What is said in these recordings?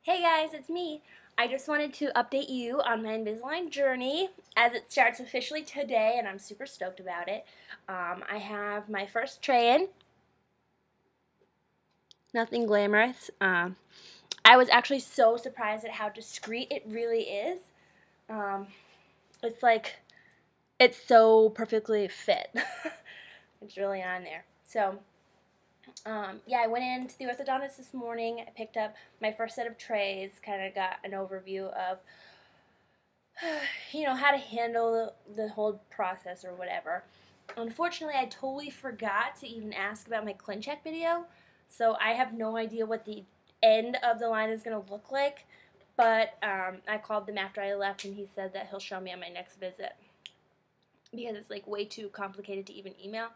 Hey guys, it's me. I just wanted to update you on my Invisalign journey as it starts officially today, and I'm super stoked about it. I have my first tray in. Nothing glamorous. I was actually so surprised at how discreet it really is. It's like, it's so perfectly fit. It's really on there. So, yeah, I went into the orthodontist this morning. I picked up my first set of trays, kind of got an overview of, how to handle the whole process or whatever. Unfortunately, I totally forgot to even ask about my ClinCheck video, so I have no idea what the end of the line is going to look like, but I called them after I left, and he said that he'll show me on my next visit because it's like way too complicated to even email.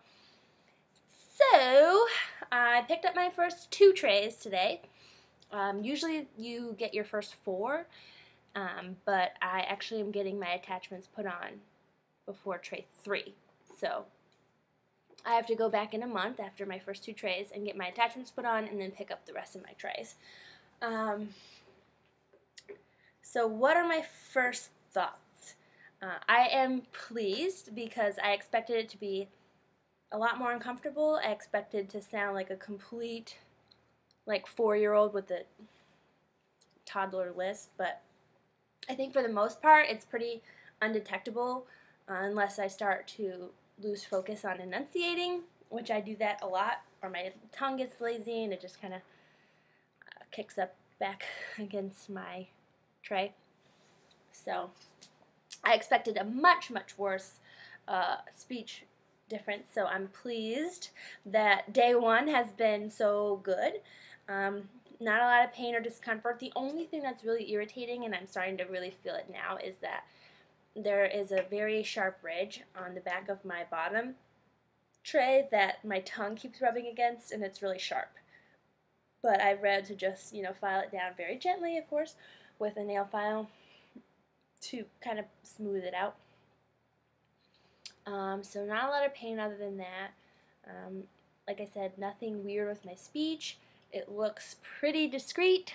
So, I picked up my first 2 trays today. Usually you get your first 4, but I actually am getting my attachments put on before tray 3. So, I have to go back in a month after my first 2 trays and get my attachments put on and then pick up the rest of my trays. So what are my first thoughts? I am pleased because I expected it to be a lot more uncomfortable. I expected to sound like a complete, 4-year-old with a toddler lisp, but I think for the most part it's pretty undetectable unless I start to lose focus on enunciating, which I do that a lot, or my tongue gets lazy and it just kind of kicks up back against my tray. So I expected a much, much worse speech difference, so I'm pleased that day 1 has been so good. Not a lot of pain or discomfort. The only thing that's really irritating, and I'm starting to really feel it now, is that there is a very sharp ridge on the back of my bottom tray that my tongue keeps rubbing against, and it's really sharp. But I've read to just, file it down very gently, of course, with a nail file to kind of smooth it out. So not a lot of pain other than that. Like I said, nothing weird with my speech. It looks pretty discreet.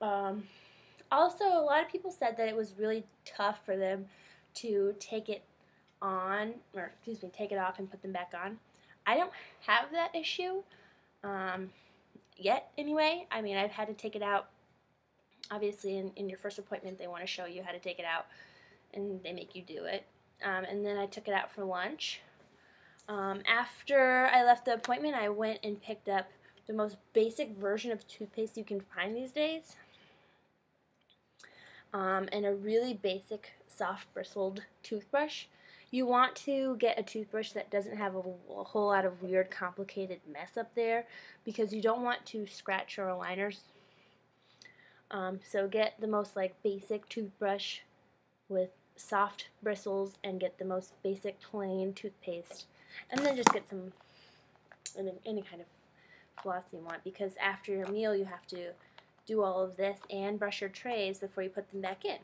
Also, a lot of people said that it was really tough for them to take it on, or excuse me, take it off and put them back on. I don't have that issue yet, anyway. I mean, I've had to take it out. Obviously, in your first appointment, they want to show you how to take it out, and they make you do it. And then I took it out for lunch. After I left the appointment, I went and picked up the most basic version of toothpaste you can find these days, and a really basic soft bristled toothbrush. You want to get a toothbrush that doesn't have a whole lot of weird complicated mess up there, because you don't want to scratch your aligners. So get the most basic toothbrush with soft bristles, and get the most basic plain toothpaste, and then just get some any kind of floss you want, because after your meal you have to do all of this and brush your trays before you put them back in.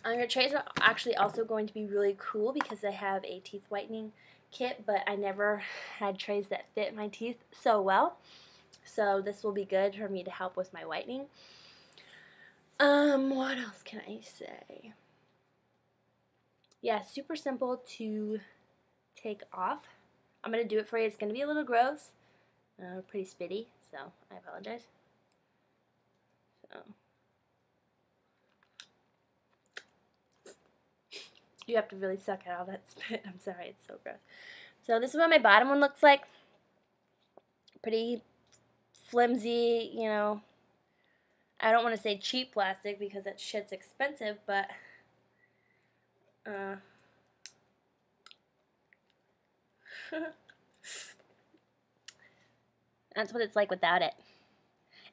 Your trays are actually also going to be really cool because I have a teeth whitening kit, but I never had trays that fit my teeth so well, so this will be good for me to help with my whitening. What else can I say? Yeah, super simple to take off. I'm going to do it for you. It's going to be a little gross, pretty spitty, so I apologize. So, you have to really suck out all that spit. I'm sorry, it's so gross. So this is what my bottom one looks like. Pretty flimsy, I don't want to say cheap plastic because that shit's expensive, but that's what it's like without it.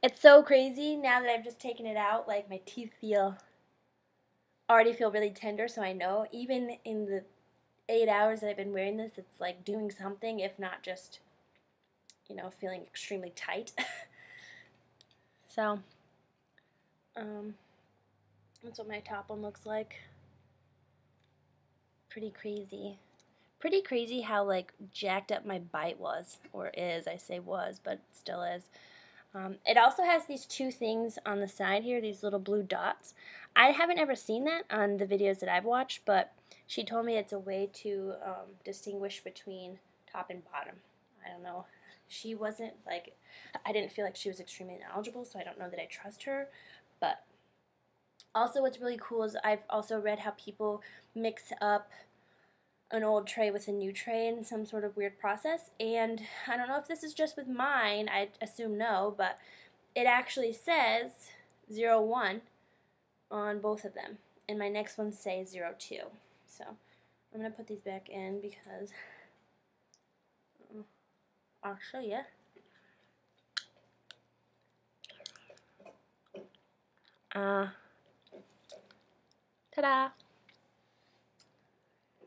It's so crazy now that I've just taken it out, my teeth already feel really tender, so I know even in the 8 hours that I've been wearing this, it's doing something, if not just, feeling extremely tight. So, that's what my top one looks like. Pretty crazy. Pretty crazy how jacked up my bite was, or is. I say was, but still is. It also has these two things on the side here, these little blue dots. I haven't ever seen that on the videos that I've watched, but she told me it's a way to distinguish between top and bottom. I don't know. She wasn't like, I didn't feel like she was extremely knowledgeable, so I don't know that I trust her. But also what's really cool is I've also read how people mix up an old tray with a new tray in some sort of weird process, and I don't know if this is just with mine, I assume no, but it actually says 01 on both of them, and my next ones say 02. So I'm going to put these back in because I'll show you. Ta-da!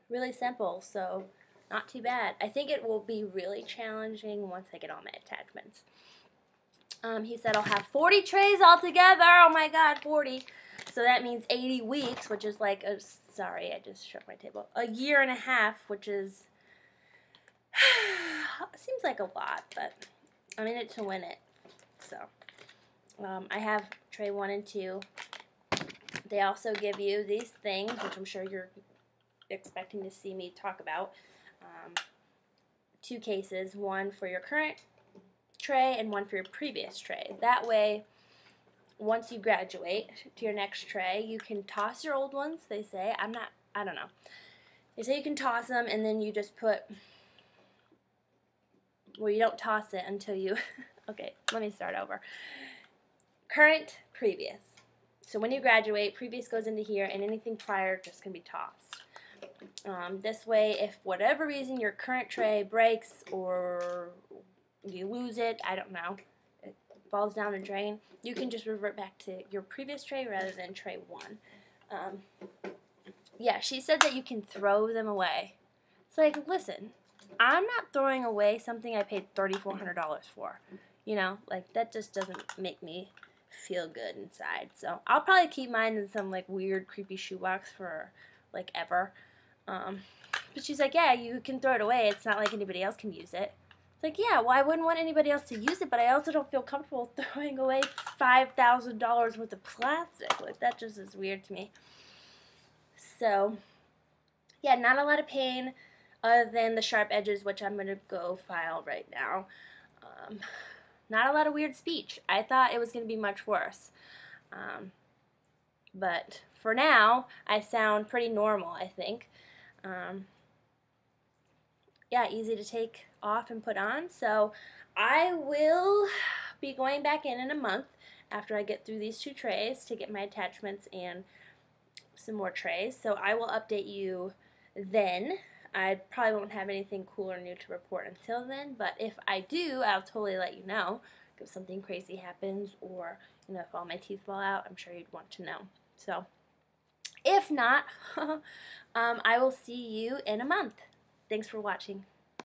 Really simple, so not too bad. I think it will be really challenging once I get all my attachments. He said I'll have 40 trays altogether. Oh my god, 40. So that means 80 weeks, which is like a, sorry, I just shook my table. A year and a half, which is, seems like a lot, but I'm in it to win it. So I have tray 1 and 2. They also give you these things, which I'm sure you're expecting to see me talk about. 2 cases, one for your current tray and one for your previous tray. That way, once you graduate to your next tray, you can toss your old ones, they say. I don't know. They say you can toss them and then you just put, well, you don't toss it until you, okay, let me start over. Current, previous. So when you graduate, previous goes into here and anything prior just can be tossed. This way, if whatever reason your current tray breaks or you lose it, I don't know, it falls down the drain, you can just revert back to your previous tray rather than tray 1. Yeah, she said that you can throw them away. It's like, listen, I'm not throwing away something I paid $3,400 for. You know, like, that just doesn't make me feel good inside. So I'll probably keep mine in some like weird creepy shoebox for like ever. But she's like, yeah, you can throw it away. It's not like anybody else can use it. It's like, yeah, well, I wouldn't want anybody else to use it, but I also don't feel comfortable throwing away $5,000 worth of plastic. Like, that just is weird to me. So, yeah, not a lot of pain other than the sharp edges, which I'm going to go file right now. Not a lot of weird speech. I thought it was going to be much worse. But for now, I sound pretty normal, I think. Yeah, easy to take off and put on. So I will be going back in a month after I get through these 2 trays to get my attachments and some more trays. So I will update you then. I probably won't have anything cool or new to report until then, but if I do, I'll totally let you know. If something crazy happens or, you know, if all my teeth fall out, I'm sure you'd want to know. So if not, I will see you in a month. Thanks for watching.